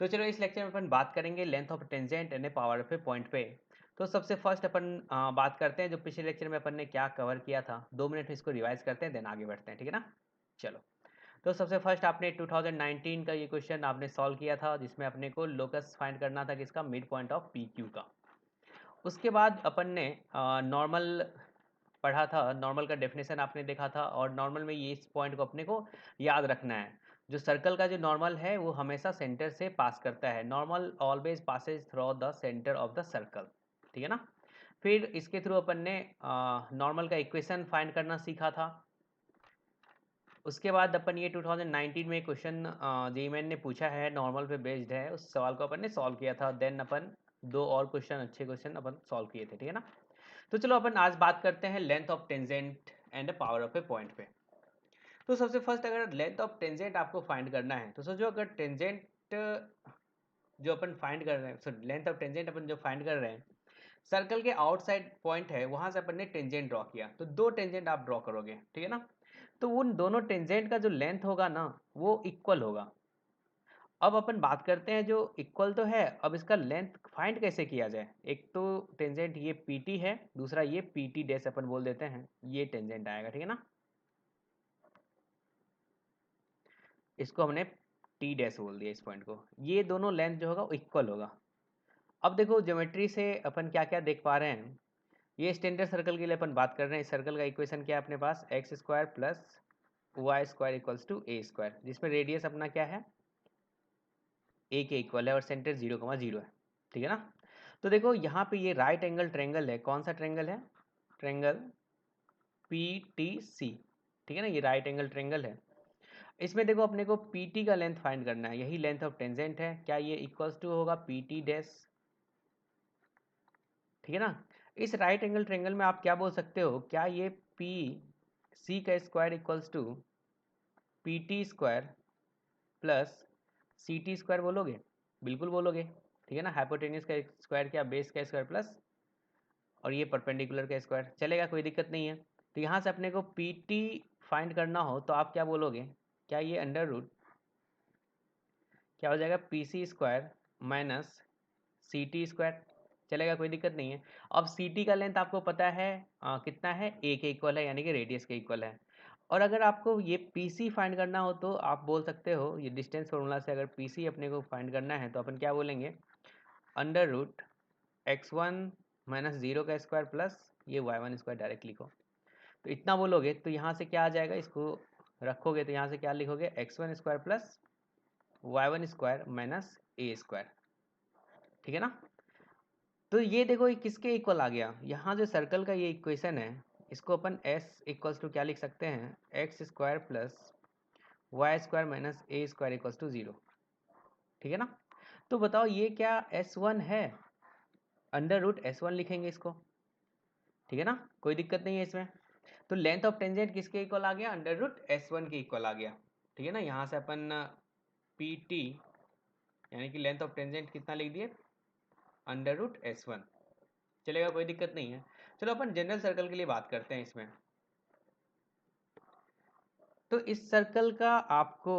तो चलो इस लेक्चर में अपन बात करेंगे length of tangent and power of a point पे। तो सबसे फर्स्ट अपन बात करते हैं जो पिछले लेक्चर में अपन ने क्या कवर किया था, 2 मिनट में इसको रिवाइज करते हैं, देन आगे बढ़ते हैं, ठीक है ना। चलो, तो सबसे फर्स्ट आपने 2019 का ये क्वेश्चन आपने सॉल्व किया था जिसमें अपने को लोकस फाइंड करना था किसका, mid point of P Q का। उसके बाद अपन ने नॉर्मल पढ़ा था, नॉर्मल का डेफिनेशन आपने देखा था, और नॉर्मल में ये इस पॉइंट को अपने को याद रखना है। जो सर्कल का जो नॉर्मल है वो हमेशा सेंटर से पास करता है, normal always Passage through the centre of the circle, ठीक है ना। फिर इसके थ्रू अपन ने नॉर्मल का इक्वेशन फाइंड करना सीखा था। उसके बाद अपन ये 2019 में क्वेश्चन जेईई मेन ने पूछा है, नॉर्मल पे बेस्ड है, उस सवाल को अपन ने सॉल्व किया था। देन अपन 2 और क्वेश्चन, अच्छे क्वेश्चन अपन सॉल्व किए थे, ठीक है ना। तो चलो अपन आज बात करते हैं length of tangent and power of a point पे। तो सबसे फर्स्ट अगर लेंथ ऑफ टेंजेंट आपको फाइंड करना है तो सोचो, अगर टेंजेंट जो अपन फाइंड कर रहे हैं, सो लेंथ ऑफ टेंजेंट अपन जो फाइंड कर रहे हैं, सर्कल के आउटसाइड पॉइंट है वहां से अपन ने टेंजेंट ड्रॉ किया, तो 2 टेंजेंट आप ड्रॉ करोगे, ठीक है ना। तो उन दोनों टेंजेंट का जो लेंथ होगा ना वो इक्वल होगा। अब अपन बात करते हैं, जो इक्वल तो है, अब इसका लेंथ फाइंड कैसे किया जाए। एक तो टेंजेंट ये PT है, दूसरा ये PT डैश अपन बोल देते हैं, ये टेंजेंट आएगा, ठीक है ना। इसको हमने T डैश बोल दिया इस पॉइंट को। ये दोनों लेंथ जो होगा वो इक्वल होगा। अब देखो ज्योमेट्री से अपन क्या क्या देख पा रहे हैं। ये स्टैंडर्ड सर्कल के लिए अपन बात कर रहे हैं। इस सर्कल का इक्वेशन क्या है अपने पास, x square plus Y square equals to a square, जिसमें रेडियस अपना क्या है, ए के इक्वल है, और सेंटर 0,0 है, ठीक है ना। तो देखो यहाँ पे ये राइट एंगल ट्रेंगल है, कौन सा ट्रेंगल है, ट्रेंगल PTC, ठीक है ना, ये राइट एंगल ट्रेंगल है। इसमें देखो अपने को PT का लेंथ फाइंड करना है, यही लेंथ ऑफ टेंजेंट है। क्या ये इक्वल्स टू होगा PT डैश, ठीक है ना। इस राइट एंगल ट्रेंगल में आप क्या बोल सकते हो, क्या ये PC का square equals to PT square plus CT square बोलोगे, बिल्कुल बोलोगे, ठीक है ना। हाइपोटेन्यूज का स्क्वायर क्या, बेस का स्क्वायर प्लस, और ये परपेंडिकुलर का स्क्वायर, चलेगा, कोई दिक्कत नहीं है। तो यहाँ से अपने को PT फाइंड करना हो तो आप क्या बोलोगे, क्या ये अंडर रूट क्या हो जाएगा, PC square minus CT square, चलेगा, कोई दिक्कत नहीं है। अब CT का लेंथ आपको पता है कितना है, A के इक्वल है, यानी कि रेडियस के इक्वल है। और अगर आपको ये PC फाइंड करना हो तो आप बोल सकते हो, ये डिस्टेंस फॉर्मूला से अगर PC अपने को फाइंड करना है तो अपन क्या बोलेंगे, अंडर रूट x1 माइनस 0 का स्क्वायर प्लस ये y1 स्क्वायर, डायरेक्ट लिखो। तो इतना बोलोगे तो यहाँ से क्या आ जाएगा, इसको रखोगे तो यहाँ से क्या लिखोगे, x1 square plus y1 square minus a square, ठीक है ना। तो ये देखो ये किसके इक्वल आ गया, यहाँ जो सर्कल का ये इक्वेशन है, इसको अपन s इक्वल्स टू क्या लिख सकते हैं, x square plus Y square minus a square equals to 0, ठीक है ना। तो बताओ ये क्या S1 है, अंडर रूट S1 लिखेंगे इसको, ठीक है ना, कोई दिक्कत नहीं है इसमें। तो लेंथ ऑफ टेंजेंट किसके इक्वल आ गया, अंडर रूट S1 के इक्वल आ गया, ठीक है ना। यहाँ से अपन PT यानी कि लेंथ ऑफ टेंजेंट कितना लिख दिए, अंडर रूट S1, चलेगा, कोई दिक्कत नहीं है। चलो अपन जनरल सर्कल के लिए बात करते हैं इसमें। तो इस सर्कल का आपको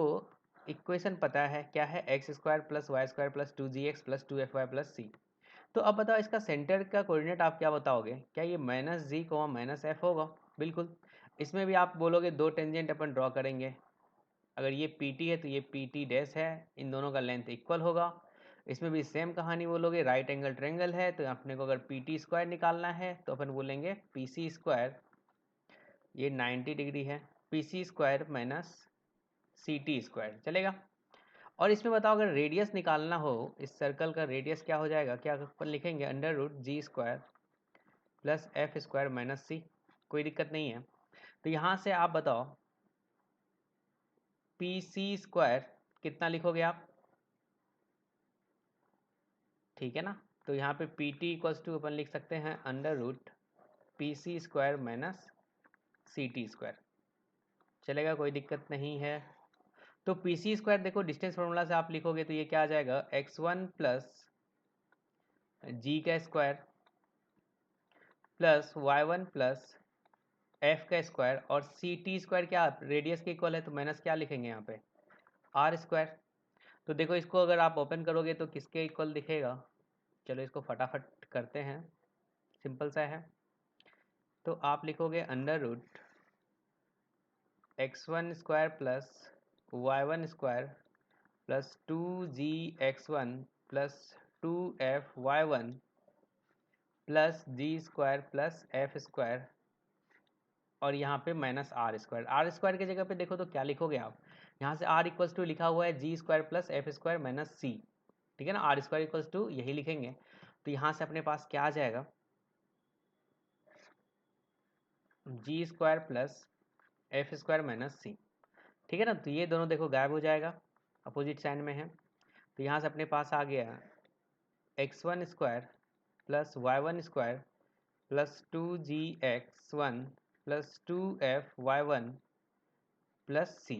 इक्वेशन पता है क्या है, x square plus Y square plus 2gx plus 2fy plus c। तो अब बताओ इसका सेंटर का कोऑर्डिनेट आप क्या बताओगे, क्या ये माइनस जी को माइनस एफ होगा, बिल्कुल। इसमें भी आप बोलोगे 2 टेंजेंट अपन ड्रॉ करेंगे, अगर ये PT है तो ये PT डैश है, इन दोनों का लेंथ इक्वल होगा। इसमें भी सेम कहानी बोलोगे, राइट एंगल ट्रेंगल है तो अपने को अगर PT स्क्वायर निकालना है तो अपन बोलेंगे PC स्क्वायर, ये 90 डिग्री है, PC square minus CT square, चलेगा। और इसमें बताओ अगर रेडियस निकालना हो, इस सर्कल का रेडियस क्या हो जाएगा, क्या अपन लिखेंगे, under root G square plus f square minus C, कोई दिक्कत नहीं है। तो यहाँ से आप बताओ PC स्क्वायर कितना लिखोगे आप, ठीक है ना। तो यहाँ पे PT इक्वल्स टू अपन लिख सकते हैं under root PC square minus CT square, चलेगा, कोई दिक्कत नहीं है। तो PC स्क्वायर देखो डिस्टेंस फॉर्मूला से आप लिखोगे तो ये क्या आ जाएगा, x1 प्लस G का square plus y1 plus f का स्क्वायर, और CT स्क्वायर क्या रेडियस के इक्वल है तो माइनस क्या लिखेंगे यहाँ पे, R स्क्वायर। तो देखो इसको अगर आप ओपन करोगे तो किसके इक्वल दिखेगा, चलो इसको फटाफट करते हैं, सिंपल सा है। तो आप लिखोगे under root x1 square plus y1 square plus 2gx1 plus 2f(y1) plus g square plus f square और यहाँ पे minus are square. R square की जगह पे देखो तो क्या लिखोगे आप, यहाँ से आर इक्वल्स टू लिखा हुआ है g square plus f square minus c, ठीक है ना, आर स्क्वायर इक्वल्स टू यही लिखेंगे। तो यहाँ से अपने पास क्या आ जाएगा, g square plus f square minus c, ठीक है ना। तो ये दोनों देखो गायब हो जाएगा, अपोजिट साइन में है। तो यहाँ से अपने पास आ गया x1 square plus y1 square plus 2gx1 plus 2f(y1) plus c,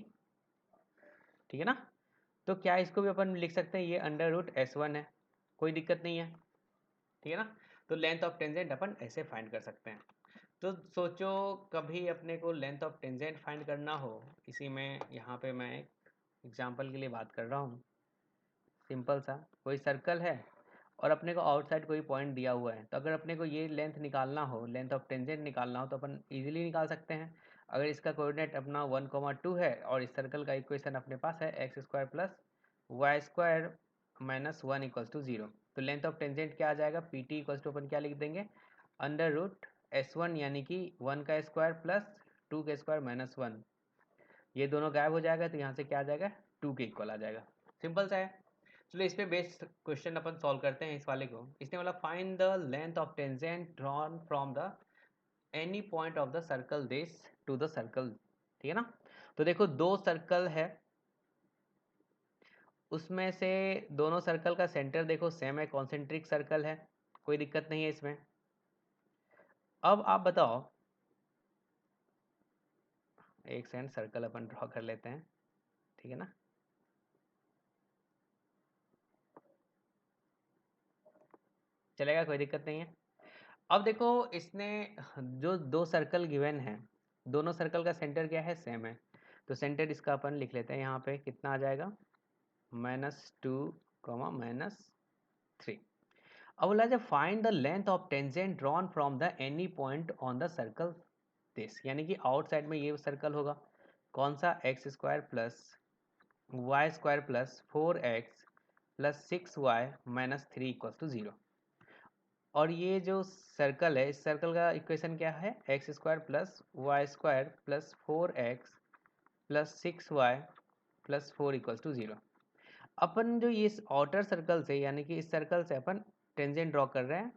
ठीक है ना। तो क्या इसको भी अपन लिख सकते हैं, ये अंडर रूट S1 है, कोई दिक्कत नहीं है, ठीक है ना। तो लेंथ ऑफ टेंजेंट अपन ऐसे फाइंड कर सकते हैं। तो सोचो कभी अपने को लेंथ ऑफ टेंजेंट फाइंड करना हो, इसी में यहाँ पे मैं एक एग्जांपल के लिए बात कर रहा हूँ। सिंपल सा कोई सर्कल है और अपने को आउटसाइड कोई पॉइंट दिया हुआ है, तो अगर अपने को ये लेंथ निकालना हो, लेंथ ऑफ टेंजेंट निकालना हो, तो अपन इजीली निकाल सकते हैं। अगर इसका कोऑर्डिनेट अपना 1,2 है और इस सर्कल का इक्वेशन अपने पास है x square plus Y square minus 1 equals to 0, तो लेंथ ऑफ टेंजेंट क्या आ जाएगा, पी टी इक्वल्स टू अपन क्या लिख देंगे, अंडर रूट S1 यानी कि 1 का स्क्वायर प्लस 2 का स्क्वायर माइनस 1, ये दोनों गायब हो जाएगा तो यहाँ से क्या आ जाएगा, 2 के इक्वल आ जाएगा। सिंपल सा है। चलो इस पे बेस्ड क्वेश्चन अपन सॉल्व करते हैं। इस वाले को इसने बोला find the length of tangent drawn from the any point of the circle this to the circle, ठीक है ना। तो देखो दो सर्कल है, उसमें से दोनों सर्कल का सेंटर देखो सेम है, कॉन्सेंट्रिक सर्कल है, कोई दिक्कत नहीं है इसमें। अब आप बताओ, एक सेकंड सर्कल अपन ड्रॉ कर लेते हैं, ठीक है ना। चलेगा, कोई दिक्कत नहीं है। अब देखो इसने जो दो सर्कल गिवन है, दोनों सर्कल का सेंटर क्या है, सेम है, तो सेंटर इसका अपन लिख लेते हैं, यहाँ पे कितना आ जाएगा, -2, -3। अब बोला जब find the length of tangent drawn from the any point on the circle this, यानी कि आउटसाइड में ये सर्कल होगा, कौन सा, x square plus Y square plus 4x plus 6y minus 3 equal to 0। और ये जो सर्कल है, इस सर्कल का इक्वेशन क्या है, x square plus Y square plus 4x plus 6y plus 4 equals to 0। अपन जो ये आउटर सर्कल से यानी कि इस सर्कल से अपन टेंजेंट ड्रॉ कर रहे हैं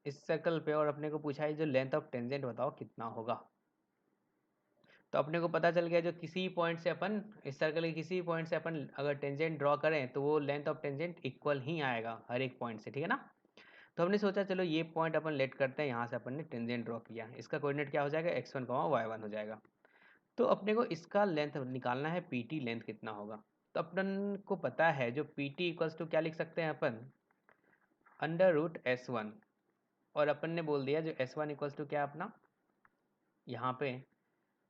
इस सर्कल पे, और अपने को पूछा है जो लेंथ ऑफ टेंजेंट बताओ कितना होगा। तो अपने को पता चल गया जो किसी पॉइंट से अपन इस सर्कल के किसी पॉइंट से अपन अगर टेंजेंट ड्रॉ करें तो वो लेंथ ऑफ टेंजेंट इक्वल ही आएगा हर एक पॉइंट से, ठीक है ना। तो हमने सोचा चलो ये पॉइंट अपन लेट करते हैं, यहाँ से अपन ने टेंजेंट ड्रॉ किया, इसका कोऑर्डिनेट क्या हो जाएगा, x1, y1 हो जाएगा। तो अपने को इसका लेंथ निकालना है, pt लेंथ कितना होगा। तो अपन को पता है जो pt इक्वल्स टू क्या लिख सकते हैं अपन, अंडर रूट S1, और अपन ने बोल दिया जो S1 इक्वल्स टू क्या अपना, यहाँ पे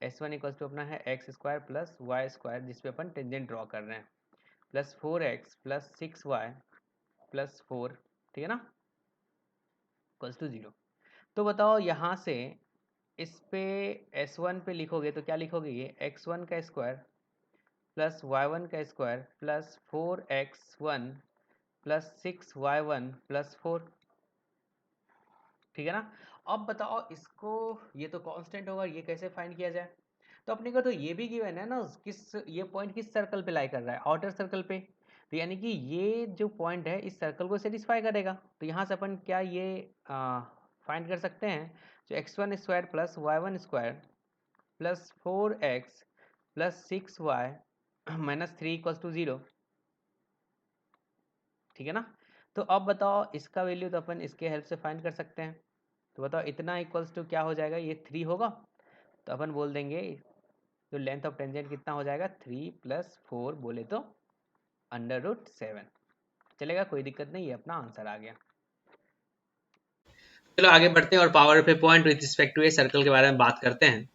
S1 इक्वल्स टू अपना है x square plus Y square, जिसपे अपन टेंजेंट ड्रॉ कर रहे हैं, plus 4x plus 6y plus 4, ठीक है ना, इक्वल्स टू 0। तो बताओ यहाँ से इस पे S1 पे लिखोगे तो क्या लिखोगे, ये x1 का स्क्वायर प्लस y1 का square plus 4x1 plus 6y1 plus 4, ठीक है ना। अब बताओ इसको, ये तो कांस्टेंट होगा, ये कैसे फाइंड किया जाए। तो अपने को तो ये भी गिवन है ना, किस ये पॉइंट किस सर्कल पे लाई कर रहा है, आउटर सर्कल पे, तो यानी कि ये जो पॉइंट है इस सर्कल को सेटिस्फाई करेगा। तो यहाँ से अपन क्या ये फाइंड कर सकते हैं, जो x1 square plus y1 square plus 4x plus 6y minus 3 equals to 0, ठीक है ना। तो अब बताओ इसका वैल्यू तो अपन इसके हेल्प से फाइंड कर सकते हैं। तो बताओ इतना इक्वल्स टू क्या हो जाएगा, ये 3 होगा, तो अपन बोल देंगे तो लेंथ ऑफ टेंजेंट कितना हो जाएगा, 3 प्लस 4 बोले तो अंडर रूट 7। चलेगा, कोई दिक्कत नहीं, ये अपना आंसर आ गया। चलो आगे बढ़ते हैं और पावर पे point with respect to a circle के बारे में बात करते हैं।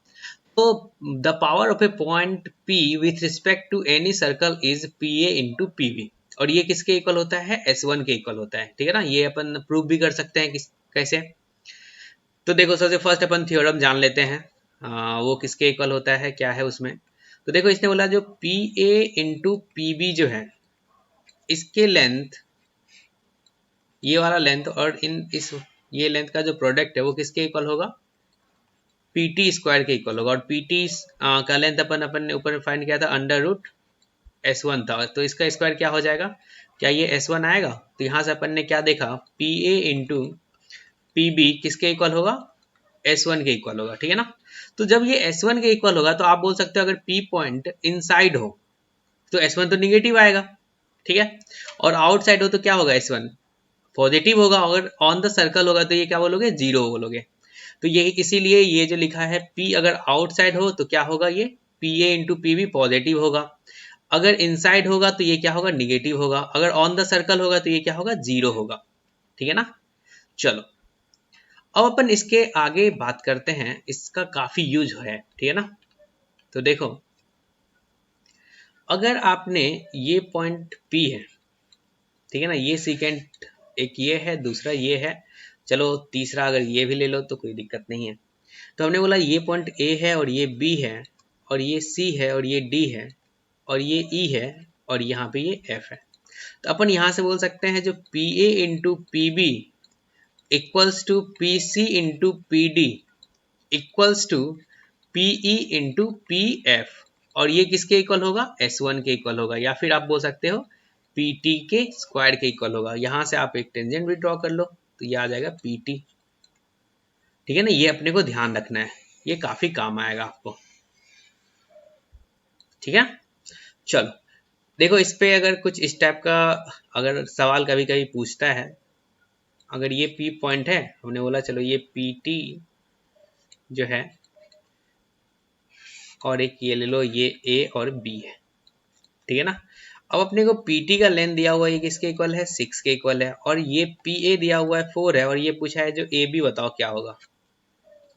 तो the power of a point P with respect to any circle is PA into PB, और ये किसके इक्वल होता है, S1 के इक्वल होता है, ठीक है ना। ये अपन प्रूव भी कर सकते हैं कैसे। तो देखो सबसे फर्स्ट अपन थ्योरम जान लेते हैं, वो किसके इक्वल होता है, क्या है उसमें। तो देखो इसने बोला जो PA इंटू PB जो है, इसके लेंथ, ये वाला लेंथ और ये लेंथ का जो प्रोडक्ट है वो किसके इक्वल होगा, PT स्क्वायर के इक्वल होगा। और PT का लेंथ अपन ने ऊपर फाइंड किया था √S1 था, तो इसका स्क्वायर क्या हो जाएगा, क्या ये S1 आएगा। तो यहाँ से अपन ने क्या देखा, PA इंटू PB किसके इक्वल होगा, S1 के इक्वल होगा, ठीक है ना। तो जब ये S1 के इक्वल होगा तो आप बोल सकते हो अगर P पॉइंट इनसाइड हो तो S1 तो निगेटिव आएगा, ठीक है। और आउटसाइड हो तो क्या होगा, S1 पॉजिटिव होगा। अगर ऑन द सर्कल होगा तो ये क्या बोलोगे, 0 बोलोगे। तो ये इसीलिए ये जो लिखा है P अगर आउटसाइड हो तो क्या होगा, ये PA इंटू PB पॉजिटिव होगा। अगर इनसाइड होगा तो ये क्या होगा, निगेटिव होगा। अगर ऑन द सर्कल होगा तो ये क्या होगा, 0 होगा, ठीक है ना। चलो अब अपन इसके आगे बात करते हैं, इसका काफी यूज है, ठीक है ना। तो देखो अगर आपने ये पॉइंट P है, ठीक है ना, ये सेकेंड एक ये है, दूसरा ये है, चलो तीसरा अगर ये भी ले लो तो कोई दिक्कत नहीं है। तो हमने बोला ये पॉइंट A है और ये B है और ये C है और ये D है और ये E है और यहाँ पे ये F है। तो अपन यहाँ से बोल सकते हैं जो PA into PB equals to PC into PD equals to PE into PF, और ये किसके इक्वल होगा, S1 के इक्वल होगा, या फिर आप बोल सकते हो PT के स्क्वायर के इक्वल होगा। यहाँ से आप एक टेंजेंट भी ड्रॉ कर लो तो ये आ जाएगा PT, ठीक है ना। ये अपने को ध्यान रखना है, ये काफी काम आएगा आपको, ठीक है। चलो देखो इस पे अगर कुछ इस टाइप का अगर सवाल कभी कभी पूछता है, अगर ये P पॉइंट है, हमने बोला चलो ये PT जो है और एक ये ले लो, ये A और B है, ठीक है ना। अब अपने को PT का लेंथ दिया हुआ है, ये किसके इक्वल है, 6 के इक्वल है, और ये PA दिया हुआ है 4 है, और ये पूछा है जो AB बताओ क्या होगा,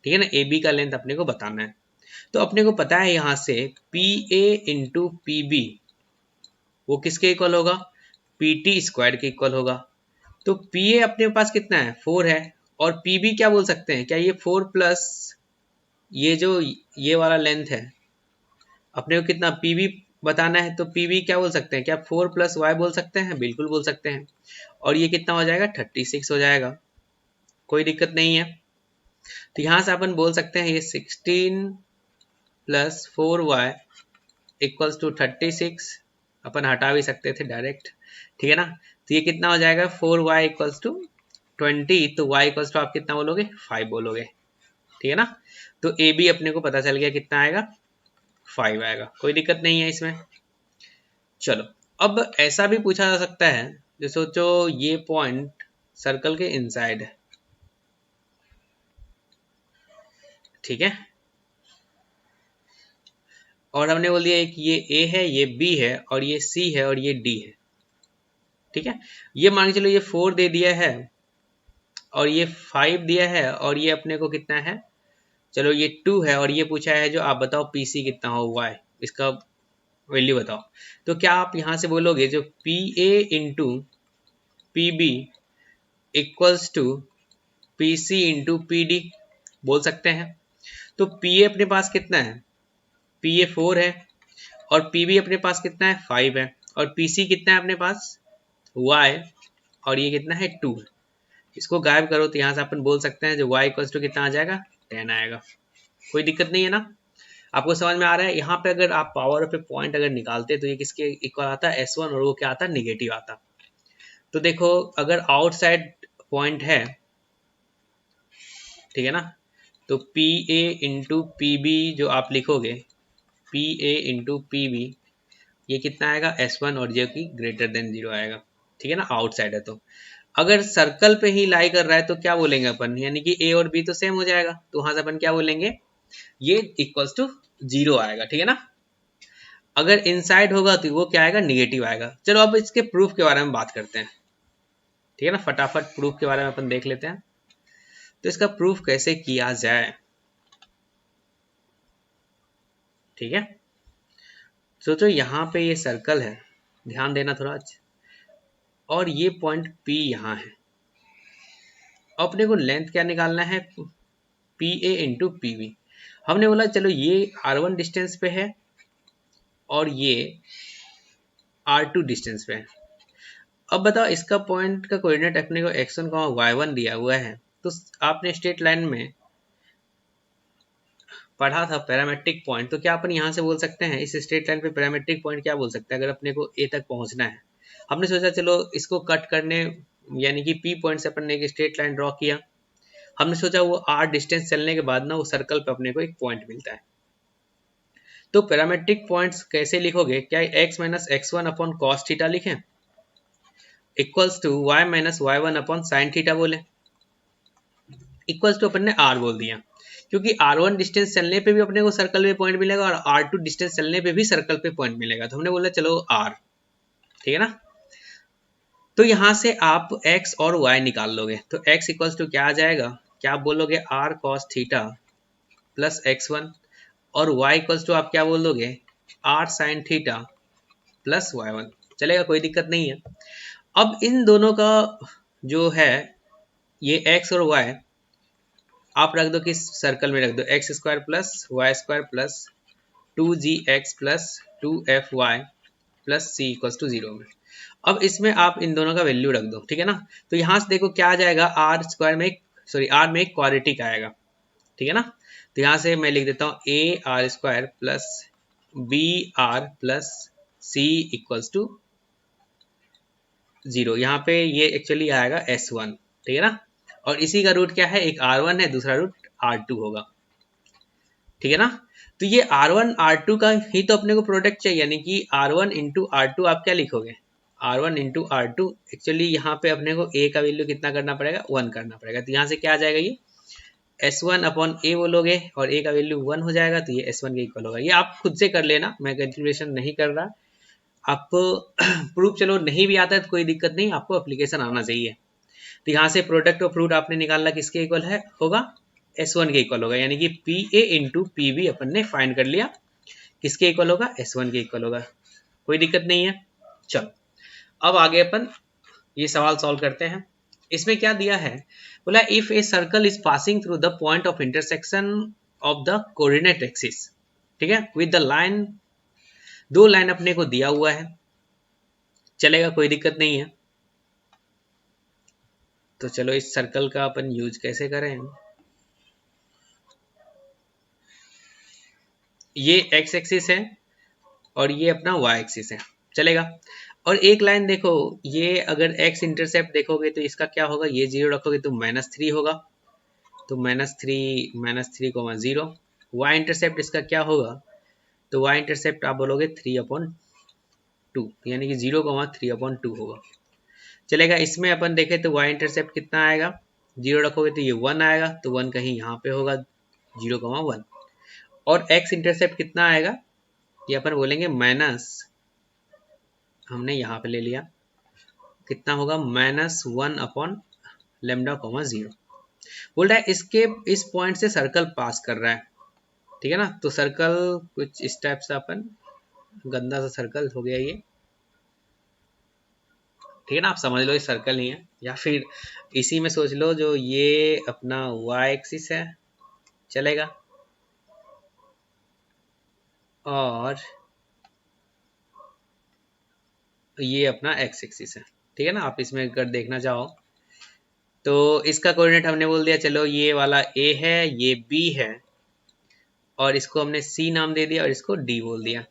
ठीक है ना। AB का लेंथ अपने को बताना है। तो अपने को पता है यहाँ से PA इंटू PB वो किसके इक्वल होगा, PT स्क्वायर के इक्वल होगा। तो PA अपने पास कितना है, 4 है, और PB क्या बोल सकते हैं, क्या ये 4 प्लस ये जो ये वाला लेंथ है, अपने को कितना PB बताना है, तो PB क्या बोल सकते हैं, क्या 4 प्लस वाई बोल सकते हैं, बिल्कुल बोल सकते हैं। और ये कितना हो जाएगा, 36 हो जाएगा, कोई दिक्कत नहीं है। तो यहाँ से अपन बोल सकते हैं ये 16 प्लस 4y इक्वल्स टू 36, अपन हटा भी सकते थे डायरेक्ट, ठीक है ना। तो ये कितना हो जाएगा, 4y इक्वल्स टू 20, तो y इक्वल्स टू आप कितना बोलोगे, 5 बोलोगे, ठीक है ना। तो ए बी अपने को पता चल गया कितना आएगा, 5 आएगा, कोई दिक्कत नहीं है इसमें। चलो अब ऐसा भी पूछा जा सकता है, जो सोचो ये पॉइंट सर्कल के इनसाइड है, ठीक है, और हमने बोल दिया एक ये A है, ये B है, और ये C है, और ये D है, ठीक है। ये मान के चलो ये 4 दे दिया है और ये 5 दिया है, और ये अपने को कितना है, चलो ये 2 है, और ये पूछा है जो आप बताओ PC कितना हो, y इसका वैल्यू बताओ। तो क्या आप यहाँ से बोलोगे जो PA into PB equals to PC into PD बोल सकते हैं। तो PA अपने पास कितना है, PA 4 है, और PB अपने पास कितना है, 5 है, और PC कितना है अपने पास, y, और ये कितना है, 2 है। इसको गायब करो तो यहाँ से अपन बोल सकते हैं जो y इक्वल्स टू कितना आ जाएगा, 10 आएगा, कोई दिक्कत नहीं है ना। आपको समझ में आ रहा है। यहाँ पे अगर आप पावर ऑफ ए पॉइंट अगर निकालते तो ये किसके इक्वल आता है, S1, और वो क्या आता, निगेटिव आता। तो देखो अगर आउटसाइड पॉइंट है, ठीक है ना, तो PA इंटू PB जो आप लिखोगे, PA इंटू PB ये कितना आएगा, S1, और जो कि ग्रेटर देन 0 आएगा, ठीक है ना, आउटसाइड है। तो अगर सर्कल पे ही लाई कर रहा है तो क्या बोलेंगे अपन, यानी कि A और B तो सेम हो जाएगा, तो वहां से अपन क्या बोलेंगे, ये इक्वल्स टू 0 आएगा, ठीक है ना। अगर इनसाइड होगा तो वो क्या आएगा, निगेटिव आएगा। चलो अब इसके प्रूफ के बारे में बात करते हैं, ठीक है ना, फटाफट प्रूफ के बारे में अपन देख लेते हैं। तो इसका प्रूफ कैसे किया जाए, ठीक है, सोचो यहाँ पे ये सर्कल है, ध्यान देना थोड़ा, और ये पॉइंट P यहाँ है। अपने को लेंथ क्या निकालना है, PA इंटू PB। हमने बोला चलो ये R1 डिस्टेंस पे है और ये R2 डिस्टेंस पे है। अब बताओ इसका पॉइंट का कोऑर्डिनेट अपने को x1 y1 दिया हुआ है। तो आपने स्ट्रेट लाइन में पढ़ा था पैरामेट्रिक पॉइंट, तो क्या अपन यहाँ से बोल सकते हैं इस स्ट्रेट लाइन पे पैरामेट्रिक पॉइंट क्या बोल सकते हैं अगर अपने को A तक पहुँचना है। हमने सोचा चलो इसको कट करने, यानी कि P पॉइंट से अपन ने एक स्ट्रेट लाइन ड्रॉ किया। हमने सोचा वो R डिस्टेंस चलने के बाद ना वो सर्कल पे अपने को एक पॉइंट मिलता है। तो पैरामेट्रिक पॉइंट्स कैसे लिखोगे, क्या x minus x1 upon cos theta लिखें equals to y minus y1 upon sine theta बोले, इक्वल्स टू अपन ने r बोल दिया, क्योंकि r1 डिस्टेंस चलने पे भी अपने को सर्कल पे पॉइंट मिलेगा और r2 डिस्टेंस चलने पे भी सर्कल पे पॉइंट मिलेगा। तो हमने बोला चलो r, ठीक है ना। तो यहाँ से आप x और y निकाल लोगे, तो x इक्वल्स टू क्या आ जाएगा, क्या आप बोलोगे r cos theta plus x1, और y इक्वल्स टू आप क्या बोल दोगे r sin theta plus y1। चलेगा, कोई दिक्कत नहीं है। अब इन दोनों का जो है ये x और y आप रख दो किस सर्कल में रख दो, x square plus Y square plus 2gx plus 2fy plus c equals to 0 में। अब इसमें आप इन दोनों का वैल्यू रख दो, ठीक है ना। तो यहाँ से देखो क्या आ जाएगा, आर स्क्वायर में आर में एक क्वाड्रेटिक आएगा, ठीक है ना। तो यहाँ से मैं लिख देता हूँ a r square plus b r plus c equals to 0। यहाँ पे ये एक्चुअली आएगा S1, ठीक है ना। और इसी का रूट क्या है, एक R1 है, दूसरा रूट R2 होगा, ठीक है ना। तो ये R1 R2 का ही तो अपने को प्रोडक्ट चाहिए, यानी कि R1 इंटू R2 आप क्या लिखोगे, R1 इंटू R2। एक्चुअली यहाँ पे अपने को A का वैल्यू कितना करना पड़ेगा, 1 करना पड़ेगा। तो यहाँ से क्या आ जाएगा, ये S1 अपॉन A बोलोगे और A का वैल्यू 1 हो जाएगा, तो ये S1 के इक्वल होगा। ये आप खुद से कर लेना, मैं कैलकुलेशन नहीं कर रहा। आपको प्रूफ चलो नहीं भी आता है तो कोई दिक्कत नहीं, आपको एप्लीकेशन आना चाहिए। तो यहाँ से प्रोडक्ट ऑफ रूट आपने निकालना किसके इक्वल है होगा, S1 के इक्वल होगा, यानी कि PA इंटू PB अपन ने फाइंड कर लिया, किसके इक्वल होगा, S1 के इक्वल होगा। कोई दिक्कत नहीं है। चलो अब आगे अपन ये सवाल सॉल्व करते हैं। इसमें क्या दिया है, बोला if A circle is passing through the point of intersection of the coordinate axis, ठीक है, विद द लाइन, दो लाइन अपने को दिया हुआ है, चलेगा, कोई दिक्कत नहीं है। तो चलो इस सर्कल का अपन यूज कैसे करें, ये x एक्सिस है और ये अपना y एक्सिस है, चलेगा। और एक लाइन देखो, ये अगर x इंटरसेप्ट देखोगे तो इसका क्या होगा, ये 0 रखोगे तो -3 होगा, तो -3,-3,0। y इंटरसेप्ट इसका क्या होगा, तो y इंटरसेप्ट आप बोलोगे 3/2, यानी कि 0,3/2 होगा, चलेगा। इसमें अपन देखें तो y इंटरसेप्ट कितना आएगा, 0 रखोगे तो ये 1 आएगा, तो 1 कहीं यहाँ पे होगा 0,1। और x इंटरसेप्ट कितना आएगा, ये अपन बोलेंगे माइनस, हमने यहाँ पे ले लिया, कितना होगा -1/λ,0 बोल रहा है। इसके इस पॉइंट से सर्कल पास कर रहा है, ठीक है ना। तो सर्कल कुछ इस टाइप से अपन, गंदा सा सर्कल हो गया ये, ठीक है ना। आप समझ लो ये सर्कल नहीं है, या फिर इसी में सोच लो जो ये अपना y एक्सिस है, चलेगा, और ये अपना x एक्सिस है, ठीक है ना। आप इसमें अगर देखना चाहो तो इसका कोऑर्डिनेट हमने बोल दिया, चलो ये वाला a है, ये b है, और इसको हमने c नाम दे दिया और इसको d बोल दिया।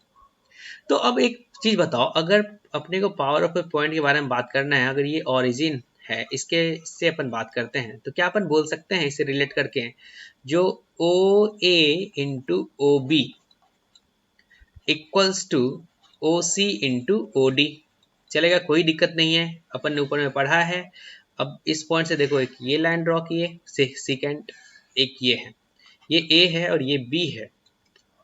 तो अब एक चीज बताओ, अगर अपने को पावर ऑफ ए पॉइंट के बारे में बात करना है, अगर ये ओरिजिन है, इससे अपन बात करते हैं, तो क्या अपन बोल सकते हैं इसे रिलेट करके, जो O A into O B equals to O C into O D, चलेगा, कोई दिक्कत नहीं है, अपन ने ऊपर में पढ़ा है। अब इस पॉइंट से देखो, एक ये लाइन ड्रॉ किए सेकेंड, एक ये है, ये ए है और ये बी है,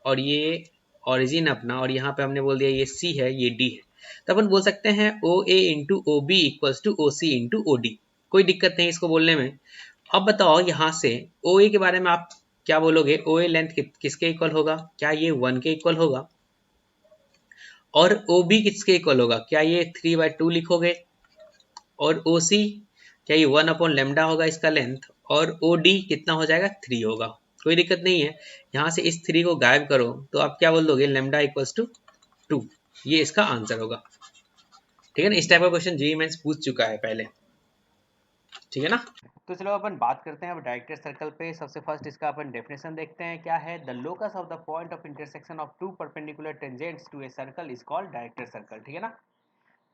और ये ओरिजिन अपना, और यहाँ पे हमने बोल दिया ये सी है, ये डी है। तो अपन बोल सकते हैं O A into O B equals to O C into O D, कोई दिक्कत नहीं इसको बोलने में। अब बताओ यहाँ से ओ ए के बारे में आप क्या बोलोगे, ओ ए लेंथ किसके इक्वल होगा, क्या ये 1 के इक्वल होगा, और ओ बी किसके इक्वल होगा, क्या ये 3/2 लिखोगे, और ओ सी क्या ये 1/λ होगा इसका लेंथ, और ओ डी कितना हो जाएगा 3 होगा। कोई दिक्कत नहीं है, यहाँ से इस 3 को गायब करो तो आप क्या बोल दोगे, लेमडा इक्वल्स टू 2, ये इसका आंसर होगा। ठीक है ना, इस टाइप का क्वेश्चन जेईई मेंस पूछ चुका है पहले। ठीक है ना। तो चलो अपन बात करते हैं अब डायरेक्टेड सर्कल पे। सबसे फर्स्ट इसका अपन डेफिनेशन देखते हैं क्या है। The locus of the point of intersection of two perpendicular tangents to a circle is called directed circle. ठीक है ना।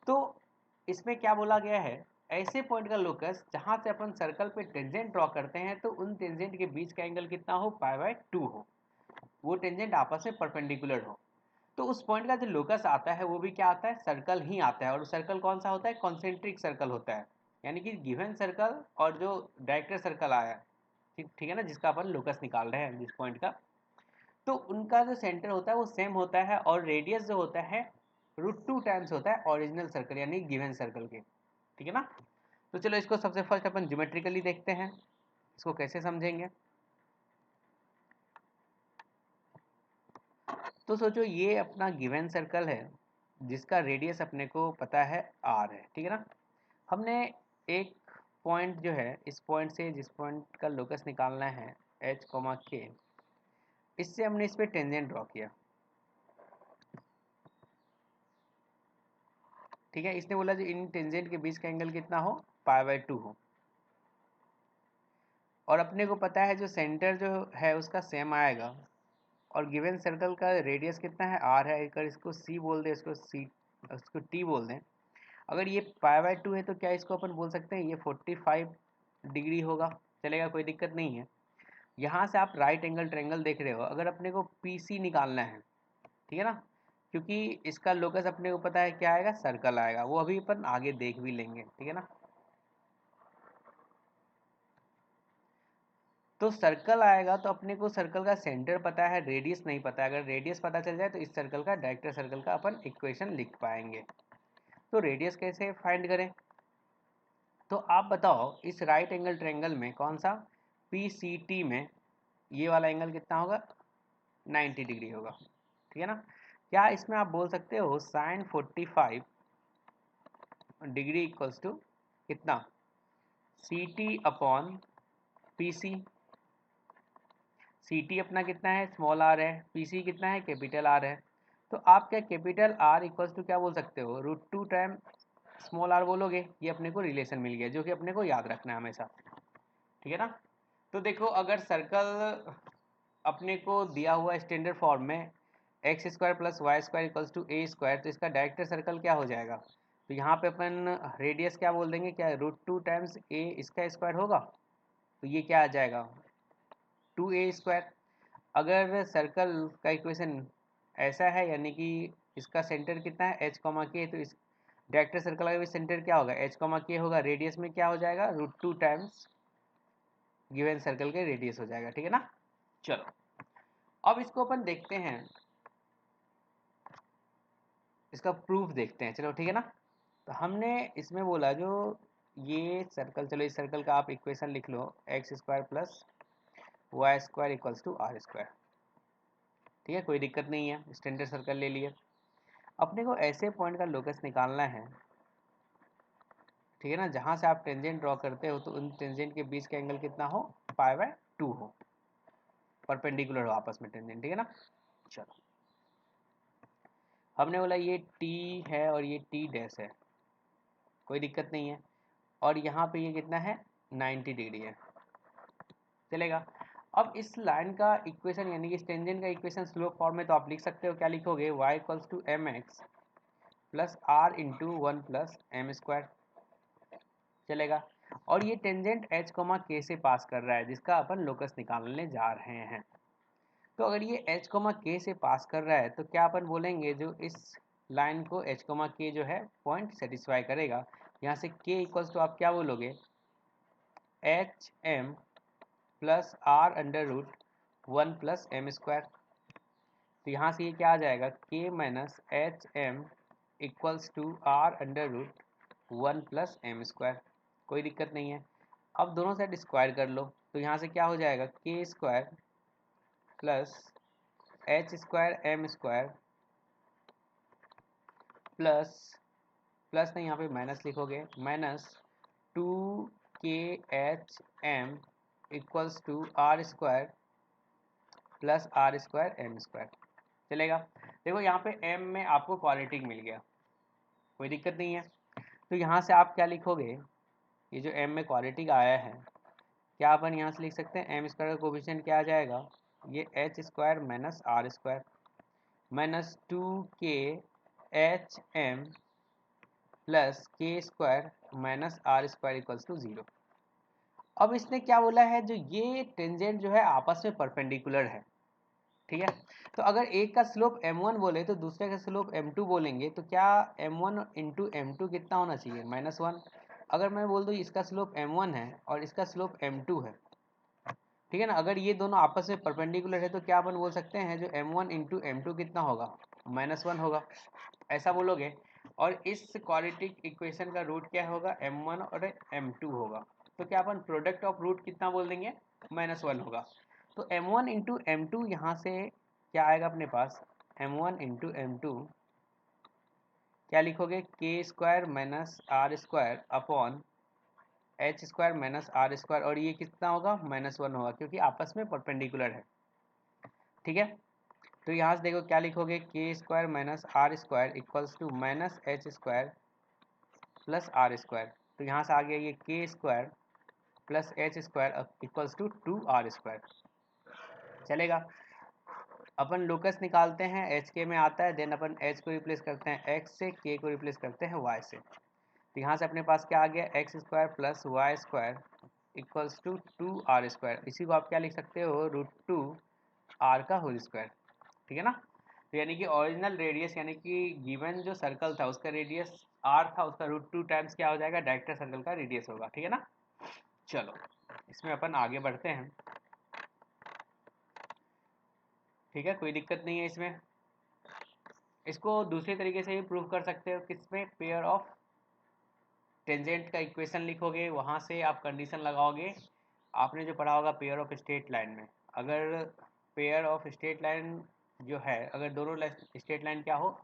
तो इसमें क्या बोला गया है, ऐसे पॉइंट का लोकस जहां से अपन सर्कल पे टेंजेंट ड्रॉ करते हैं तो उन टेंजेंट के बीच का एंगल कितना हो, π/2 हो, वो टेंजेंट आपस में परपेंडिकुलर हो। तो उस पॉइंट का जो लोकस आता है वो भी क्या आता है, सर्कल ही आता है। और सर्कल कौन सा होता है, कॉन्सेंट्रिक सर्कल होता है। यानी कि गिवन सर्कल और जो डायरेक्टेड सर्कल आया, ठीक है ना, जिसका अपन लोकस निकाल रहे हैं जिस पॉइंट का, तो उनका जो सेंटर होता है वो सेम होता है और रेडियस जो होता है √2 टाइम्स होता है ओरिजिनल सर्कल यानी गिवन सर्कल के। ठीक है ना। तो चलो इसको सबसे फर्स्ट अपन ज्योमेट्रिकली देखते हैं, इसको कैसे समझेंगे। तो सोचो ये अपना गिवन सर्कल है जिसका रेडियस अपने को पता है r है। ठीक है ना। हमने एक पॉइंट जो है, इस पॉइंट से जिस पॉइंट का लोकस निकालना है h, k, इससे हमने इस पे टेंजेंट ड्रॉ किया। ठीक है, इसने बोला जो इन टेंजेंट के बीच का एंगल कितना हो, π/2 हो। और अपने को पता है जो सेंटर जो है उसका सेम आएगा, और गिवन सर्कल का रेडियस कितना है, r है। अगर इसको c बोल दें, इसको t बोल दें, अगर ये π/2 है तो क्या इसको अपन बोल सकते हैं ये 45 डिग्री होगा, चलेगा, कोई दिक्कत नहीं है। यहाँ से आप राइट एंगल ट्रायंगल देख रहे हो, अगर अपने को PC निकालना है, ठीक है ना, क्योंकि इसका लोकस अपने को पता है क्या आएगा, सर्कल आएगा, वो अभी अपन आगे देख भी लेंगे। ठीक है ना। तो सर्कल आएगा तो अपने को सर्कल का सेंटर पता है, रेडियस नहीं पता है। अगर रेडियस पता चल जाए तो इस सर्कल का, डायरेक्टेड सर्कल का अपन इक्वेशन लिख पाएंगे। तो रेडियस कैसे फाइंड करें, तो आप बताओ इस राइट एंगल ट्रायंगल में कौन सा, PCT में ये वाला एंगल कितना होगा, 90 डिग्री होगा। ठीक है ना। क्या इसमें आप बोल सकते हो sin 45 डिग्री इक्वल्स टू कितना, CT/PC। CT अपना कितना है, स्मॉल r है, PC कितना है, कैपिटल R है। तो आप क्या कैपिटल R इक्वल्स टू क्या बोल सकते हो, √2 टाइम स्मॉल r बोलोगे। ये अपने को रिलेशन मिल गया जो कि अपने को याद रखना है हमेशा। ठीक है ना। तो देखो अगर सर्कल अपने को दिया हुआ स्टैंडर्ड फॉर्म में x² + y² equals to a², तो इसका डायरेक्टेड सर्कल क्या हो जाएगा, तो यहाँ पे अपन रेडियस क्या बोल देंगे, क्या √2 टाइम्स a इसका स्क्वायर होगा, तो ये क्या आ जाएगा 2a²। अगर सर्कल का इक्वेशन ऐसा है यानी कि इसका सेंटर कितना है h, k, तो इस डायरेक्टेड सर्कल का भी सेंटर क्या होगा, h, k होगा। रेडियस में क्या हो जाएगा, √2 टाइम्स गिवन सर्कल के रेडियस हो जाएगा। ठीक है ना। चलो अब इसको अपन देखते हैं, इसका प्रूफ देखते हैं। चलो ठीक है ना। तो हमने इसमें बोला जो ये सर्कल, चलो इस सर्कल का आप इक्वेशन लिख लो, x² + y² equals to r²। ठीक है, कोई दिक्कत नहीं है, स्टैंडर्ड सर्कल ले लिए। अपने को ऐसे पॉइंट का लोकस निकालना है, ठीक है ना, जहाँ से आप टेंजेंट ड्रॉ करते हो तो उन टेंजेंट के बीच का एंगल कितना हो, π/2 हो, परपेंडिकुलर हो आपस में टेंजेंट। ठीक है ना। चलो हमने बोला ये t है और ये t डैश है, कोई दिक्कत नहीं है। और यहाँ पे ये कितना है, 90 डिग्री है, चलेगा। अब इस लाइन का इक्वेशन यानी कि टेंजेंट का इक्वेशन स्लोप फॉर्म में तो आप लिख सकते हो, क्या लिखोगे, y = mx + r × 1 + m², चलेगा। और ये टेंजेंट h, k से पास कर रहा है जिसका अपन लोकस निकालने जा रहे हैं। तो अगर ये h, k से पास कर रहा है तो क्या अपन बोलेंगे जो इस लाइन को h, k जो है पॉइंट सेटिस्फाई करेगा। यहाँ से k इक्वल्स टू आप क्या बोलोगे, HM + r √1 + m²। तो यहाँ से ये क्या आ जाएगा, k - HM equals to r √1 + m²। कोई दिक्कत नहीं है। अब दोनों साइड स्क्वायर कर लो, तो यहाँ से क्या हो जाएगा, k² plus H square m square plus plus नहीं, यहाँ पे माइनस लिखोगे, minus 2khm equals to r square plus are square m square. चलेगा। देखो यहाँ पे m में आपको क्वाड्रेटिक मिल गया, कोई दिक्कत नहीं है। तो यहाँ से आप क्या लिखोगे, ये जो m में क्वाड्रेटिक आया है, क्या अपन यहाँ से लिख सकते हैं, एम स्क्वायर का कोफिशिएंट क्या आ जाएगा, ये h square minus are square minus 2khm plus k square minus are square equals to 0। अब इसने क्या बोला है, जो ये टेंजेंट जो है आपस में परपेंडिकुलर है, ठीक है। तो अगर एक का स्लोप m1 बोले तो दूसरे का स्लोप m2 बोलेंगे, तो क्या m1 इंटू m2 कितना होना चाहिए, -1। अगर मैं बोल दूँ इसका स्लोप m1 है और इसका स्लोप m2 है, ठीक है ना, अगर ये दोनों आपस में परपेंडिकुलर है तो क्या अपन बोल सकते हैं जो m1 इंटू m2 कितना होगा, -1 होगा, ऐसा बोलोगे। और इस क्वाड्रेटिक इक्वेशन का रूट क्या होगा, m1 और m2 होगा, तो क्या अपन प्रोडक्ट ऑफ रूट कितना बोल देंगे, -1 होगा। तो m1 इंटू m2 यहाँ से क्या आएगा अपने पास, m1 इंटू m2 क्या लिखोगे, के square minus are square upon h square minus are square, और ये कितना होगा, -1 होगा, क्योंकि आपस में परपेंडिकुलर है, ठीक है। तो यहाँ से देखो क्या लिखोगे, के square minus are square equals to minus H square plus are square. तो यहाँ से आ गया ये K square plus H square equals to 2r square. चलेगा। अपन लोकस निकालते हैं, एच के में आता है, देन अपन एच को रिप्लेस करते हैं x से, के को रिप्लेस करते हैं y से। तो यहाँ से अपने पास क्या आ गया, X square plus Y square equals to 2r square. इसी को आप क्या लिख सकते हो, √2r का होल स्क्वायर, ठीक है ना। तो यानी कि ओरिजिनल रेडियस यानी कि गिवन जो सर्कल था उसका रेडियस r था, उसका √2 टाइम्स क्या हो जाएगा, डायरेक्टर सर्कल का रेडियस होगा, ठीक है ना। चलो इसमें अपन आगे बढ़ते हैं, ठीक है, कोई दिक्कत नहीं है इसमें। इसको दूसरे तरीके से भी प्रूव कर सकते हो, किसमें, पेयर ऑफ टेंजेंट का इक्वेशन लिखोगे, वहाँ से आप कंडीशन लगाओगे, आपने जो पढ़ा होगा पेयर ऑफ स्ट्रेट लाइन में। अगर पेयर ऑफ स्ट्रेट लाइन जो है, अगर दोनों स्ट्रेट लाइन क्या हो,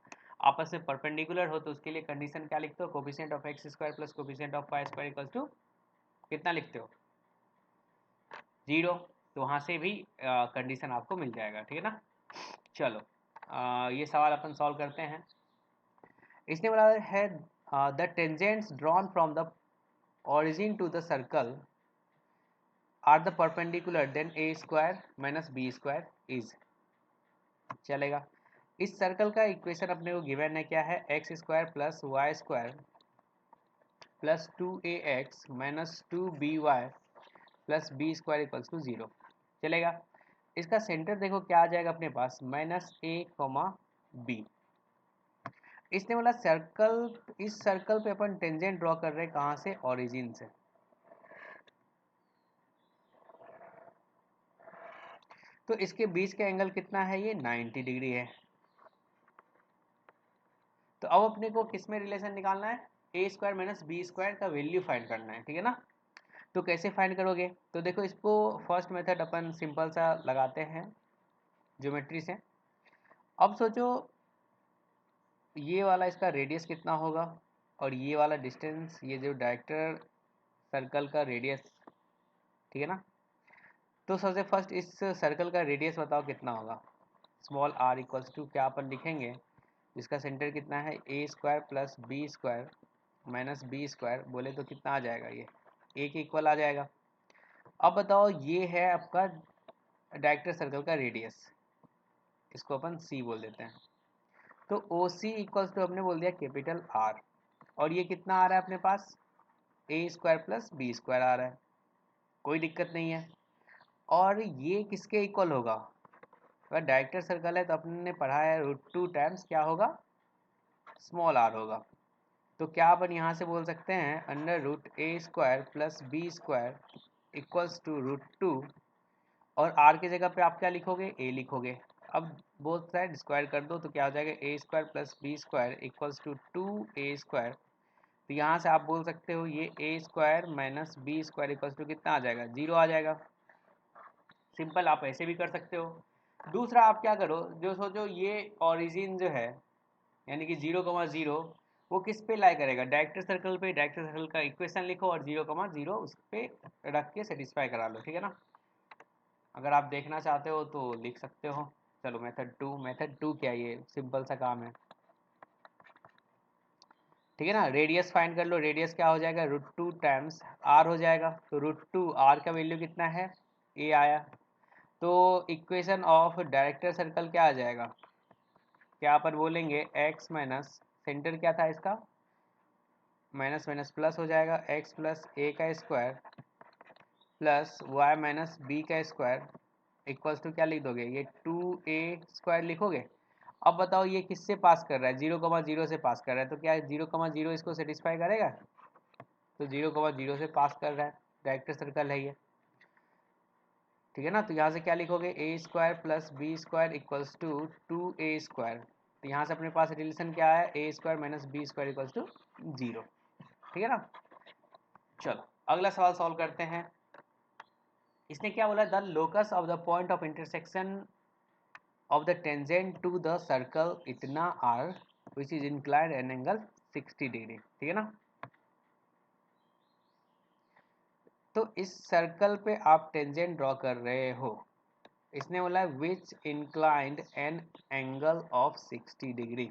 आपस में परपेंडिकुलर हो, तो उसके लिए कंडीशन क्या लिखते हो, coefficient of X square plus coefficient of Y square equals to कितना लिखते हो, 0। तो वहाँ से भी कंडीशन आपको मिल जाएगा, ठीक है ना। चलो ये सवाल अपन सॉल्व करते हैं। इसने बोला है the tangents drawn from the origin to the circle are the perpendicular then a square minus b square is। चलेगा। इस सर्कल का इक्वेशन अपने को गिवन है, क्या है, x square plus Y square plus 2ax minus 2by plus B square equals to 0। चलेगा। इसका सेंटर देखो क्या आ जाएगा अपने पास, -a, b। इसने बोला सर्कल, इस सर्कल पे अपन टेंजेंट ड्रॉ कर रहे हैं, कहाँ से, ओरिजिन से। तो इसके बीच का एंगल कितना है, ये 90 डिग्री है। तो अब अपने को किस में रिलेशन निकालना है, a square minus B square का वैल्यू फाइंड करना है, ठीक है ना। तो कैसे फाइंड करोगे, तो देखो इसको फर्स्ट मेथड अपन सिंपल सा लगाते हैं ज्योमेट्री से। अब सोचो ये वाला इसका रेडियस कितना होगा, और ये वाला डिस्टेंस, ये जो डायरेक्टर सर्कल का रेडियस, ठीक है ना। तो सबसे फर्स्ट इस सर्कल का रेडियस बताओ कितना होगा, स्मॉल r इक्वल्स टू क्या अपन लिखेंगे, इसका सेंटर कितना है, a square plus B square minus B square, बोले तो कितना आ जाएगा, ये ए के इक्वल आ जाएगा। अब बताओ ये है आपका डायरेक्टर सर्कल का रेडियस, इसको अपन सी बोल देते हैं। तो ओ सी इक्वल्स टू हमने बोल दिया कैपिटल आर, और ये कितना आ रहा है अपने पास, ए स्क्वायर प्लस बी स्क्वायर आ रहा है, कोई दिक्कत नहीं है। और ये किसके इक्वल होगा, अगर डायरेक्टर सर्कल है तो अपने ने पढ़ा है √2 टाइम्स क्या होगा, स्मॉल आर होगा। तो क्या अपन यहाँ से बोल सकते हैं, √a square plus B square equals to √2, और r की जगह पे आप क्या लिखोगे, a लिखोगे। अब बोथ साइड स्क्वायर कर दो तो क्या हो जाएगा, a square plus B square equals to 2a square. तो यहाँ से आप बोल सकते हो ये a square minus B square equals to कितना आ जाएगा, 0 आ जाएगा। सिंपल, आप ऐसे भी कर सकते हो। दूसरा आप क्या करो, जो सोचो ये ओरिजिन जो है यानी कि 0,0 वो किस पे लाई करेगा, डायरेक्टर सर्कल पे। डायरेक्टर सर्कल का इक्वेशन लिखो और 0,0 उस पे रख के सेटिस्फाई करा लो, ठीक है ना। अगर आप देखना चाहते हो तो लिख सकते हो। चलो मेथड टू क्या, ये सिंपल सा काम है, ठीक है ना। रेडियस फाइंड कर लो, रेडियस क्या हो जाएगा, √2 टाइम्स आर हो जाएगा। तो √2 आर का वैल्यू कितना है, ए आया। तो इक्वेशन ऑफ डायरेक्टर सर्कल क्या आ जाएगा, क्या अपन बोलेंगे एक्स माइनस, सेंटर क्या था इसका, माइनस माइनस प्लस हो जाएगा, एक्स प्लस ए का square plus Y minus B का स्क्वायर इक्वल्स टू क्या लिख दोगे, ये 2a² लिखोगे। अब बताओ ये किससे पास कर रहा है, 0,0 से पास कर रहा है, तो क्या 0,0 इसको सेटिस्फाई करेगा, तो 0,0 से पास कर रहा है, डायरेक्टर सर्कल है ये, ठीक है ना। तो यहाँ से क्या लिखोगे, a² plus b² equals to 2a²। तो यहाँ से अपने पास रिलेशन क्या है, a² minus b² equals to 0, ठीक है ना। चलो अगला सवाल सॉल्व करते हैं। इसने क्या बोला, the locus of the point of intersection of the tangent to the circle इतना r which is inclined an angle 60 degree, ठीक है ना। तो इस सर्कल पे आप टेंजेंट ड्रॉ कर रहे हो, इसने बोला which inclined an angle of 60 degree.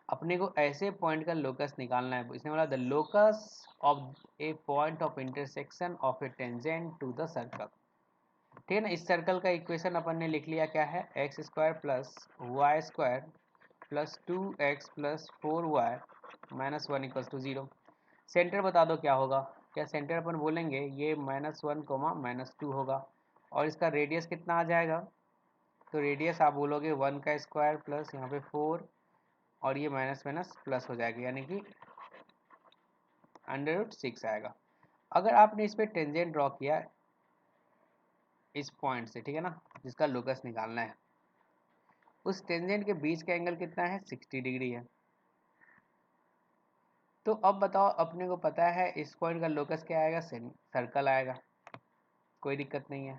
अपने को ऐसे पॉइंट का लोकस निकालना है, इसने बोला the locus of a point of intersection of a tangent to the circle, ठीक है ना। इस सर्कल का इक्वेशन अपन ने लिख लिया, क्या है, x² plus y² plus 2x plus 4y minus 1 equals to 0। Centre बता दो क्या होगा, क्या सेंटर अपन बोलेंगे ये -1 -2 होगा। और इसका रेडियस कितना आ जाएगा, तो रेडियस आप बोलोगे 1 का स्क्वायर प्लस यहाँ पे 4 और ये माइनस माइनस प्लस हो जाएगा, यानी कि √6 आएगा। अगर आपने इस पर टेंजेंट ड्रॉ किया इस पॉइंट से, ठीक है ना, जिसका लोकस निकालना है, उस टेंजेंट के बीच का एंगल कितना है, 60 डिग्री है। तो अब बताओ, अपने को पता है इस पॉइंट का लोकस क्या आएगा, सर्कल आएगा, कोई दिक्कत नहीं है,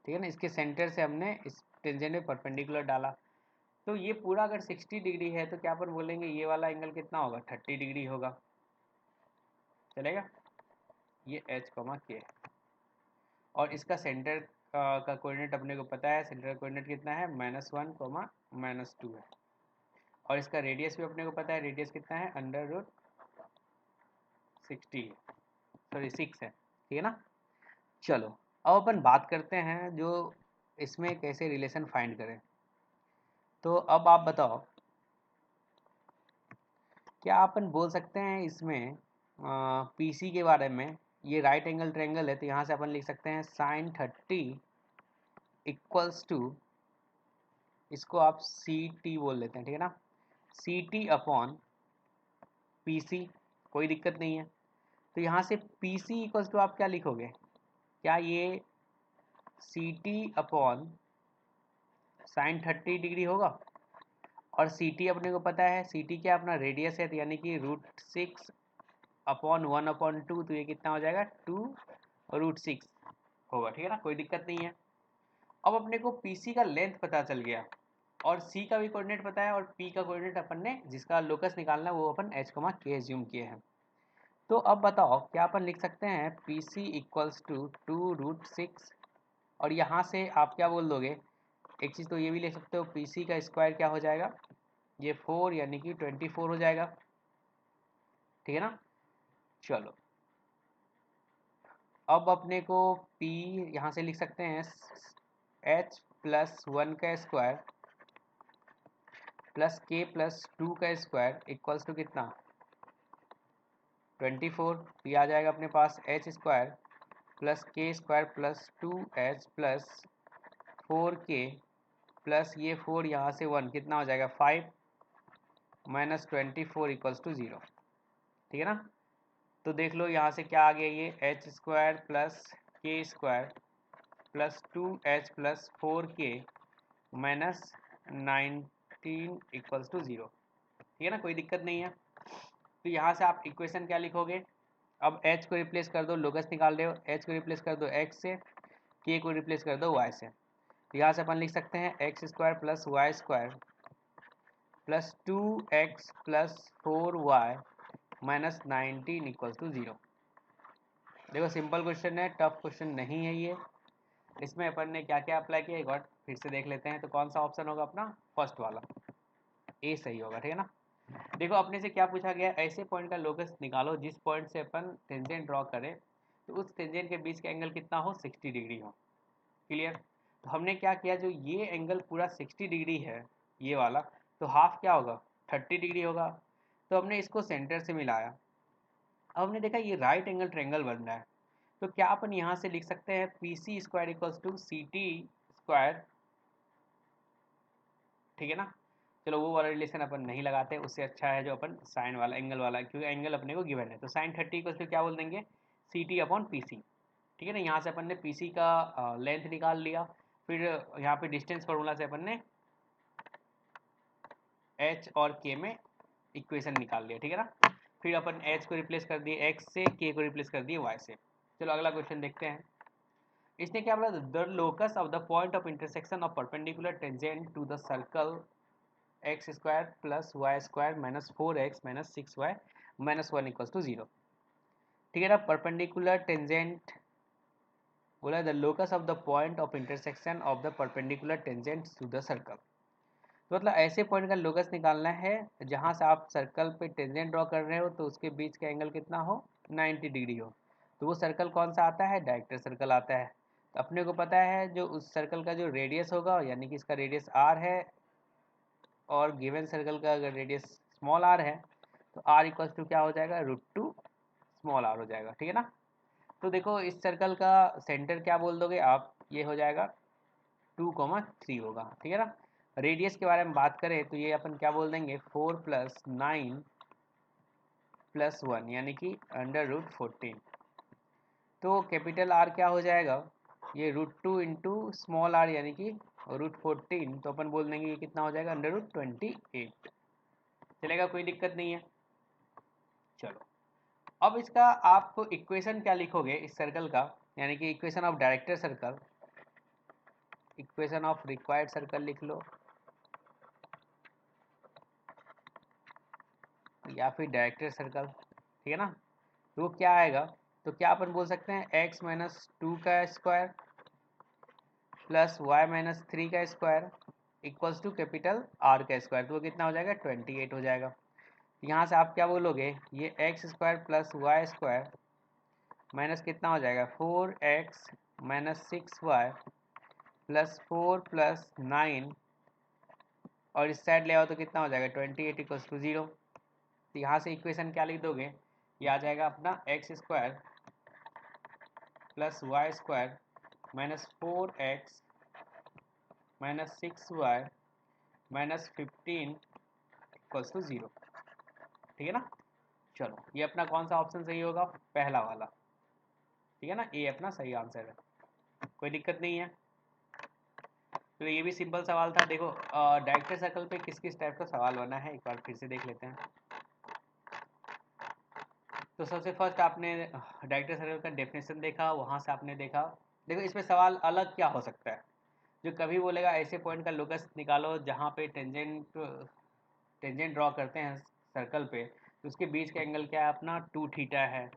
ठीक है ना। इसके सेंटर से हमने इस टेंजेंट में परपेंडिकुलर डाला, तो ये पूरा अगर 60 डिग्री है तो क्या अपन बोलेंगे ये वाला एंगल कितना होगा, 30 डिग्री होगा, चलेगा। ये h, k और इसका सेंटर का कोऑर्डिनेट अपने को पता है, सेंटर का कोऑर्डिनेट कितना है, -1 -2 है। और इसका रेडियस भी अपने को पता है, रेडियस कितना है, √6 है, ठीक है ना। चलो अब अपन बात करते हैं जो इसमें कैसे रिलेशन फाइंड करें। तो अब आप बताओ, क्या अपन बोल सकते हैं इसमें पीसी के बारे में, ये राइट एंगल ट्रायंगल है, तो यहाँ से अपन लिख सकते हैं sin 30 इक्वल्स टू, इसको आप सी टी बोल लेते हैं, ठीक है ना, C T upon P C, कोई दिक्कत नहीं है। तो यहाँ से पी सी इक्वल्स टू आप क्या लिखोगे, क्या ये C T upon sine 30 degree होगा। और सी टी अपने को पता है, सी टी क्या अपना रेडियस है, तो यानी कि √6 अपॉन 1/2, तो ये कितना हो जाएगा 2√6 होगा, ठीक है ना, कोई दिक्कत नहीं है। अब अपने को पी सी का लेंथ पता चल गया और सी का भी कोऑर्डिनेट पता है और पी का कोऑर्डिनेट अपन ने जिसका लोकस निकालना है वो अपन h, k एज्यूम किए हैं। तो अब बताओ क्या अपन लिख सकते हैं पी सी इक्वल्स टू 2√6, और यहाँ से आप क्या बोल दोगे, एक चीज़ तो ये भी लिख सकते हो, पी सी का स्क्वायर क्या हो जाएगा, ये 4 यानी कि 24 हो जाएगा, ठीक है ना। चलो अब अपने को P यहाँ से लिख सकते हैं h प्लस 1 का स्क्वायर प्लस k प्लस 2 का स्क्वायर इक्वल्स टू कितना 24। तो ये आ जाएगा अपने पास h square plus k square plus 2h plus 4k plus ये 4 यहाँ से 1 कितना हो जाएगा 5 माइनस 24 इक्वल्स टू 0, ठीक है ना। तो देख लो यहाँ से क्या आ गया, ये h square plus k square plus 2h plus 4k minus 19 equals to 0, ठीक है ना, कोई दिक्कत नहीं है। तो यहाँ से आप इक्वेशन क्या लिखोगे, अब h को रिप्लेस कर दो, लोकस निकाल रहे हो, h को रिप्लेस कर दो x से, के को रिप्लेस कर दो y से, तो यहाँ से अपन लिख सकते हैं x square plus Y square plus 2x plus 4y minus 19 equals to 0। देखो सिंपल क्वेश्चन है, टफ क्वेश्चन नहीं है ये। इसमें अपन ने क्या क्या अप्लाई किया एक बार फिर से देख लेते हैं। तो कौन सा ऑप्शन होगा अपना, फर्स्ट वाला ए सही होगा, ठीक है ना। देखो अपने से क्या पूछा गया, ऐसे पॉइंट का लोकस निकालो जिस पॉइंट से अपन टेंजेंट ड्रॉ करें तो उस टेंजेंट के बीच का एंगल कितना हो, 60 डिग्री हो। क्लियर। तो हमने क्या किया, जो ये एंगल पूरा 60 डिग्री है ये वाला, तो हाफ क्या होगा, 30 डिग्री होगा। तो हमने इसको सेंटर से मिलाया। अब हमने देखा ये राइट एंगल ट्रायंगल बन रहा है, तो क्या अपन यहाँ से लिख सकते हैं P C square equals to C T square, ठीक है ना। चलो वो वाला रिलेशन अपन नहीं लगाते, उससे अच्छा है जो अपन साइन वाला एंगल वाला, क्योंकि एंगल अपने को गिवन है। तो साइन 30 इक्वल्स टू क्या बोल देंगे, C T upon P C, ठीक है ना। यहाँ से अपन ने पी सी का लेंथ निकाल लिया, फिर यहाँ पे डिस्टेंस फार्मूला से अपन ने एच और के में इक्वेशन निकाल लिया, ठीक है ना। फिर अपन एच को रिप्लेस कर दिए एक्स से, के को रिप्लेस कर दिए वाई से। चलो अगला क्वेश्चन देखते हैं। इसने क्या बोला, the locus of the point of intersection of perpendicular tangent to the circle X square plus Y square minus 4x minus 6y minus 1 equals to 0, ठीक है ना। परपेंडिकुलर टेंजेंट बोला the locus of the point of intersection of the perpendicular tangent to the circle. तो मतलब ऐसे point का locus निकालना है जहां से आप सर्कल पे टेंजेंट ड्रॉ कर रहे हो तो उसके बीच का एंगल कितना हो, 90 डिग्री हो। तो वो सर्कल कौन सा आता है, डायरेक्टर सर्कल आता है। तो अपने को पता है जो उस सर्कल का जो रेडियस होगा, यानी कि इसका रेडियस r है और गिवन सर्कल का अगर रेडियस स्मॉल r है तो r इक्वल्स टू क्या हो जाएगा, √2 स्मॉल r हो जाएगा, ठीक है ना। तो देखो इस सर्कल का सेंटर क्या बोल दोगे आप, ये हो जाएगा 2,3 होगा, ठीक है ना। रेडियस के बारे में बात करें तो ये अपन क्या बोल देंगे, 4 + 9 + 1 यानी कि √14। तो कैपिटल R क्या हो जाएगा, ये √2 इंटू स्मॉल r यानी कि √14, तो अपन बोल देंगे ये कितना हो जाएगा, √28। चलेगा, कोई दिक्कत नहीं है। चलो अब इसका आप इक्वेशन क्या लिखोगे इस सर्कल का, यानी कि equation of director circle, equation of required circle लिख लो या फिर डायरेक्टर सर्कल, ठीक है ना। तो वो क्या आएगा, तो क्या अपन बोल सकते हैं x माइनस 2 का स्क्वायर प्लस वाई माइनस 3 का square equals to capital R का स्क्वायर, तो वो कितना हो जाएगा, 28 हो जाएगा। यहाँ से आप क्या बोलोगे, ये X square plus Y square minus कितना हो जाएगा, 4x minus 6y plus 4 plus 9 और इस साइड ले आओ तो कितना हो जाएगा, 28 इक्वल्स टू 0। तो यहाँ से इक्वेशन क्या लिख दोगे, ये आ जाएगा अपना X square plus Y square minus 4x minus 6y minus 15 equals to 0, ठीक है ना। चलो ये अपना कौन सा ऑप्शन सही होगा, पहला वाला, ठीक है ना, ए अपना सही आंसर है, कोई दिक्कत नहीं है। तो ये भी सिंपल सवाल था। देखो डायरेक्टर सर्कल पे किस किस टाइप का सवाल बना है एक बार फिर से देख लेते हैं। तो सबसे फर्स्ट आपने डायरेक्टर सर्कल का डेफिनेशन देखा, वहाँ से आपने देखा, देखो इसमें सवाल अलग क्या हो सकता है, जो कभी बोलेगा ऐसे पॉइंट का लोकस निकालो जहाँ पे टेंजेंट ड्रॉ करते हैं सर्कल पे, तो उसके बीच का एंगल क्या है अपना, 2 थीटा है,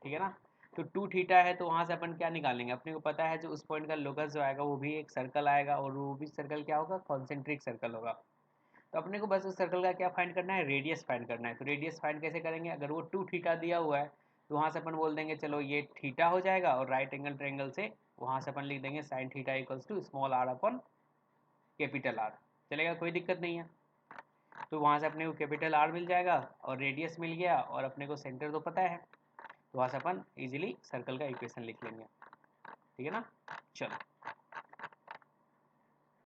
ठीक है ना। तो 2 थीटा है तो वहाँ से अपन क्या निकालेंगे, अपने को पता है जो उस पॉइंट का लोकस जो आएगा वो भी एक सर्कल आएगा और वो भी सर्कल क्या होगा, कॉन्सेंट्रिक सर्कल होगा। तो अपने को बस उस सर्कल का क्या फाइंड करना है, रेडियस फाइंड करना है। तो रेडियस फाइंड कैसे करेंगे, अगर वो 2 थीटा दिया हुआ है तो वहाँ से अपन बोल देंगे चलो ये थीटा हो जाएगा, और राइट एंगल ट्रायंगल से वहाँ से अपन लिख देंगे sine theta equals to small r अपन कैपिटल R। चलेगा, कोई दिक्कत नहीं है। तो वहाँ से अपने को कैपिटल R मिल जाएगा और रेडियस मिल गया और अपने को सेंटर तो पता है, तो वहाँ से अपन इजीली सर्कल का इक्वेशन लिख लेंगे, ठीक है ना। चलो